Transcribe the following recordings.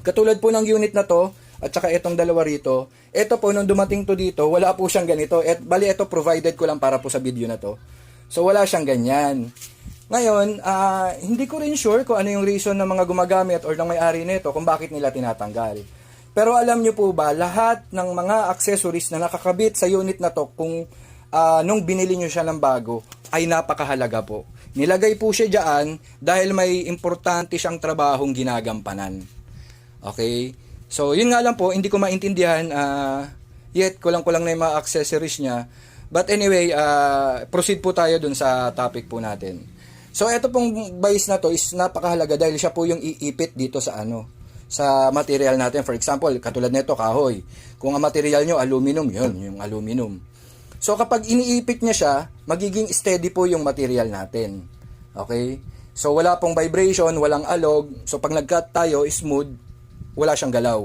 Katulad po ng unit na to, at saka itong dalawa rito, ito po, nung dumating to dito, wala po siyang ganito. Bali, ito provided ko lang para po sa video na to. So, wala siyang ganyan. Ngayon, hindi ko rin sure kung ano yung reason ng mga gumagamit or ng may-ari nito kung bakit nila tinatanggal. Pero alam nyo po ba, lahat ng mga accessories na nakakabit sa unit na to, kung nung binili nyo siya ng bago, ay napakahalaga po. Nilagay po siya dyan dahil may importante siyang trabahong ginagampanan. Okay? So, yun nga lang po, hindi ko maintindihan, yet kulang-kulang na yung mga accessories niya. But anyway, proceed po tayo dun sa topic po natin. So, ito pong bias na to is napakahalaga dahil siya po yung iipit dito sa sa material natin. For example, katulad nito, kahoy. Kung ang material nyo, aluminum, yun, yung aluminum. So, kapag iniipit niya siya, magiging steady po yung material natin. Okay? So, wala pong vibration, walang alog. So, pag nag-cut tayo, smooth, wala siyang galaw.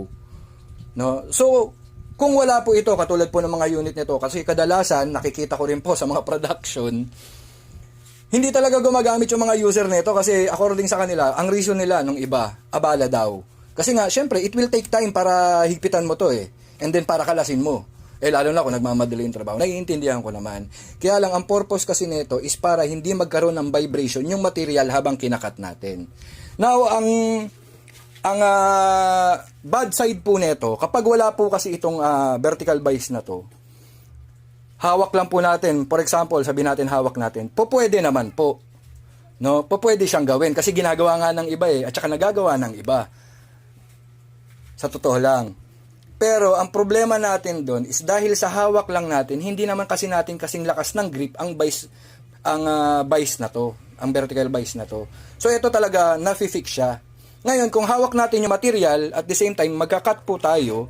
No? So, kung wala po ito, katulad po ng mga unit nito, kasi kadalasan, nakikita ko rin po sa mga production, hindi talaga gumagamit yung mga user nito kasi according sa kanila, ang reason nila nung iba, abala daw. Kasi nga, syempre, it will take time para higpitan mo to eh. And then para kalasin mo. Lalo na kung nagmamadali yung trabaho. Naiintindihan ko naman. Kaya lang, ang purpose kasi nito is para hindi magkaroon ng vibration yung material habang kinakat natin. Now, ang bad side po nito, kapag wala po kasi itong vertical bias na to, hawak lang po natin, for example, sabi natin hawak natin, pwede naman po. No? Pwede siyang gawin kasi ginagawa nga ng iba at saka nagagawa ng iba. Sa totoo lang. Pero ang problema natin doon is dahil sa hawak lang natin, hindi naman kasi natin kasing lakas ng grip ang bias na to, ang vertical bias na to. So ito talaga nafi-fix siya. Ngayon, kung hawak natin yung material, at the same time, magka-cut po tayo,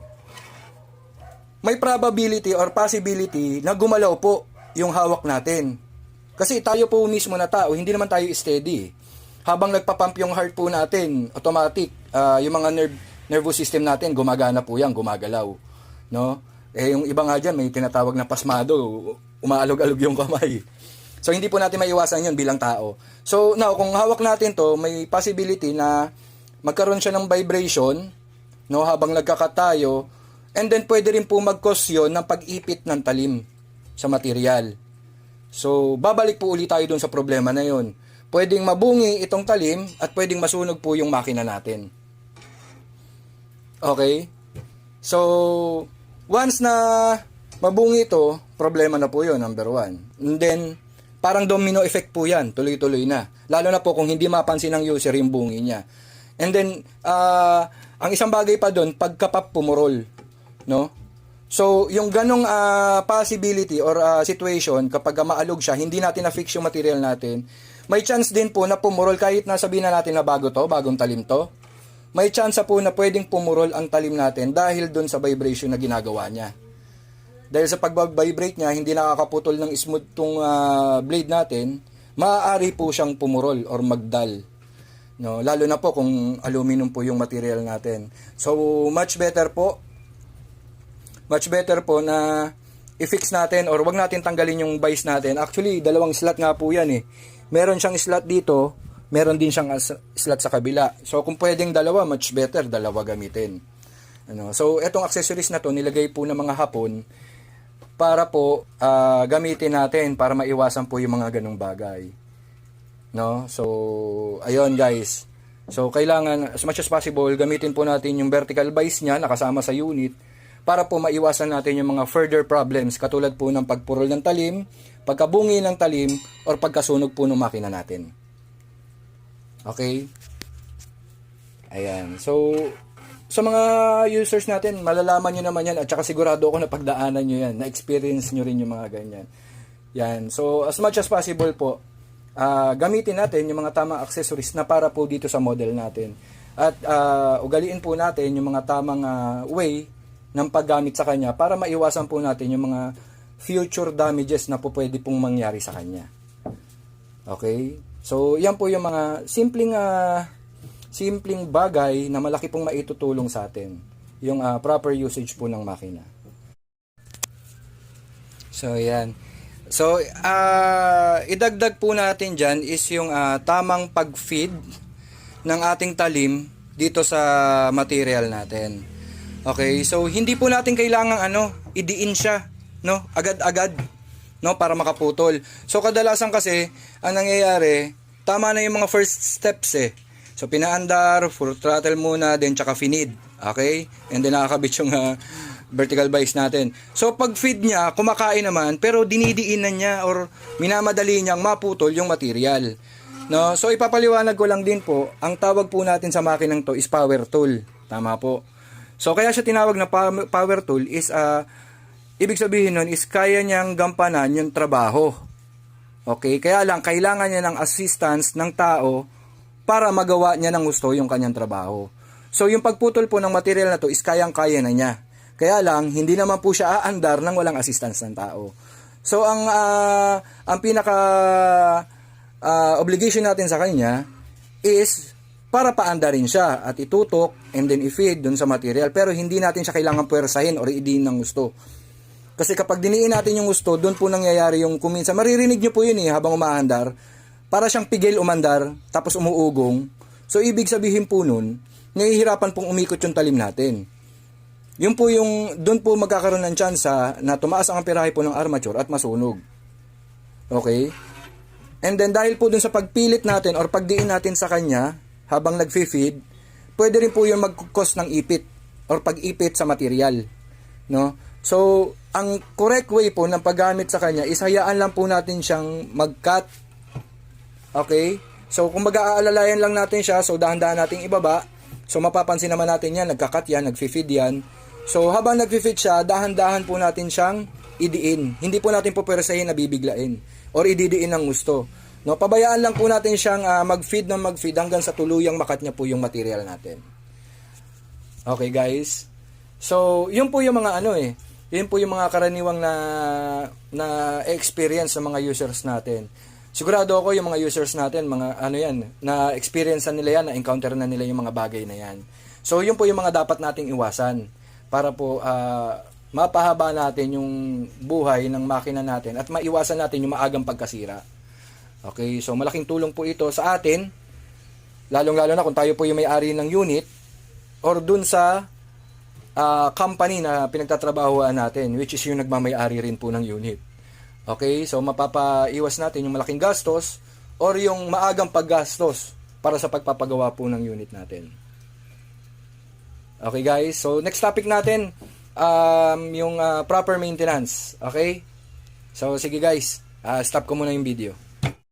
may probability or possibility na gumalaw po yung hawak natin. Kasi tayo po mismo na tao, hindi naman tayo steady. Habang nagpapump yung heart po natin, automatic, yung mga nervous system natin, gumagana po yan, gumagalaw. No? Yung iba nga dyan, may tinatawag na pasmado, umaalog-alog yung kamay. So, hindi po natin maiwasan yun bilang tao. So, now, kung hawak natin to, may possibility na magkaroon siya ng vibration, no, habang nagkakat tayo, and then pwede rin po mag-cause yun ng pag-ipit ng talim sa material. So, babalik po ulit tayo dun sa problema na yun. Pwedeng mabungi itong talim at pwedeng masunog po yung makina natin. Okay? So, once na mabungi ito, problema na po yun, number one. And then, parang domino effect po yan, tuloy-tuloy na. Lalo na po kung hindi mapansin ng user yung bungi niya. And then, ang isang bagay pa doon, pagkapap pumurol, no? So, yung ganong possibility or situation, kapag maalog siya, hindi natin na-fix yung material natin, may chance din po na pumurol, kahit na sabihin na natin na bagong talim to, may chance po na pwedeng pumurol ang talim natin dahil doon sa vibration na ginagawa niya. Dahil sa pag-vibrate niya, hindi nakakaputol ng smooth tong blade natin, maaari po siyang pumurol or magdal. No, lalo na po kung aluminum po yung material natin. So, much better po na i-fix natin or wag natin tanggalin yung bias natin. Actually, dalawang slot nga po yan eh. Meron siyang slot dito, meron din siyang slot sa kabila. So, kung pwedeng dalawa, much better dalawa gamitin. So, etong accessories na to, nilagay po ng mga Hapon para po gamitin natin para maiwasan po yung mga ganong bagay. No? So, ayun guys. So, kailangan as much as possible gamitin po natin yung vertical bias niya nakasama sa unit para po maiwasan natin yung mga further problems katulad po ng pagpurol ng talim, pagkabungi ng talim, or pagkasunog po ng makina natin. Okay? Ayan. So, sa mga users natin, malalaman nyo naman yan at saka sigurado ako na pagdaanan nyo yan, na-experience nyo rin yung mga ganyan. Yan. So, as much as possible po, gamitin natin yung mga tamang accessories na para po dito sa model natin. At ugaliin po natin yung mga tamang way ng paggamit sa kanya para maiwasan po natin yung mga future damages na po pwede pong mangyari sa kanya. Okay? So, yan po yung mga simpleng bagay na malaki pong maitutulong sa atin. Yung proper usage po ng makina. So, yan. So, idagdag po natin dyan is yung tamang pag-feed ng ating talim dito sa material natin. Okay, so hindi po natin kailangang idiin siya, no? Agad-agad, no, para makaputol. So kadalasan kasi ang nangyayari, tama na yung mga first steps eh. So pinaandar, full throttle muna, then tsaka finid. Okay? And then nakakabit yung vertical vice natin. So pag feed niya, kumakain naman, pero dinidiinan niya or minamadali niyang maputol yung material. No? So ipapaliwanag ko lang din po, ang tawag po natin sa makinang to is power tool. Tama po. So kaya siya tinawag na power tool is ibig sabihin nun is kaya niyang gampanan yung trabaho. Okay? Kaya lang kailangan niya ng assistance ng tao para magawa niya ng gusto yung kanyang trabaho. So yung pagputol po ng material na to is kayang-kaya na niya. Kaya lang hindi naman po siya aandar nang walang assistance ng tao. So ang pinaka obligation natin sa kanya is para paandarin siya at itutok and then i-feed dun sa material, pero hindi natin siya kailangan puwersahin or idiin ng gusto. Kasi kapag diniin natin yung gusto, dun po nangyayari yung kuminsan. Maririnig nyo po yun habang umaandar. Para siyang pigil umandar, tapos umuugong. So ibig sabihin po nun, nahihirapan pong umikot yung talim natin. Yun po yung, dun po magkakaroon ng tsansa na tumaas ang amperahe po ng armature at masunog. Okay? And then dahil po dun sa pagpilit natin or pagdiin natin sa kanya, habang nag-feed, pwede rin po yung mag-cause ng ipit or pag-ipit sa material. No? So, ang correct way po ng paggamit sa kanya is hayaan lang po natin siyang mag-cut. Okay? So, kung mag-aalalayan lang natin siya, so dahan-dahan nating ibaba. So, mapapansin naman natin yan, nagka-cut yan, nag-feed yan. So, habang nag-feed siya, dahan-dahan po natin siyang idiin. Hindi po natin po pwersahin na bibiglain or ididiin ng gusto. No, pabayaan lang po natin siyang mag-feed hanggang sa tuluyang makat niya po yung material natin. Okay, guys. So, yun po yung mga yun po yung mga karaniwang na experience ng mga users natin. Sigurado ako yung mga users natin, mga na experience na nila yan, na encounter na nila yung mga bagay na yan. So, yun po yung mga dapat nating iwasan para po mapahaba natin yung buhay ng makina natin at maiwasan natin yung maagang pagkasira. Okay, so malaking tulong po ito sa atin, lalong-lalo na kung tayo po yung may-ari ng unit or dun sa company na pinagtatrabahuan natin, which is yung nagmamay-ari rin po ng unit. Okay, so mapapaiwas natin yung malaking gastos or yung maagang paggastos para sa pagpapagawa po ng unit natin. Okay guys, so next topic natin, yung proper maintenance. Okay, so sige guys, stop ko muna yung video.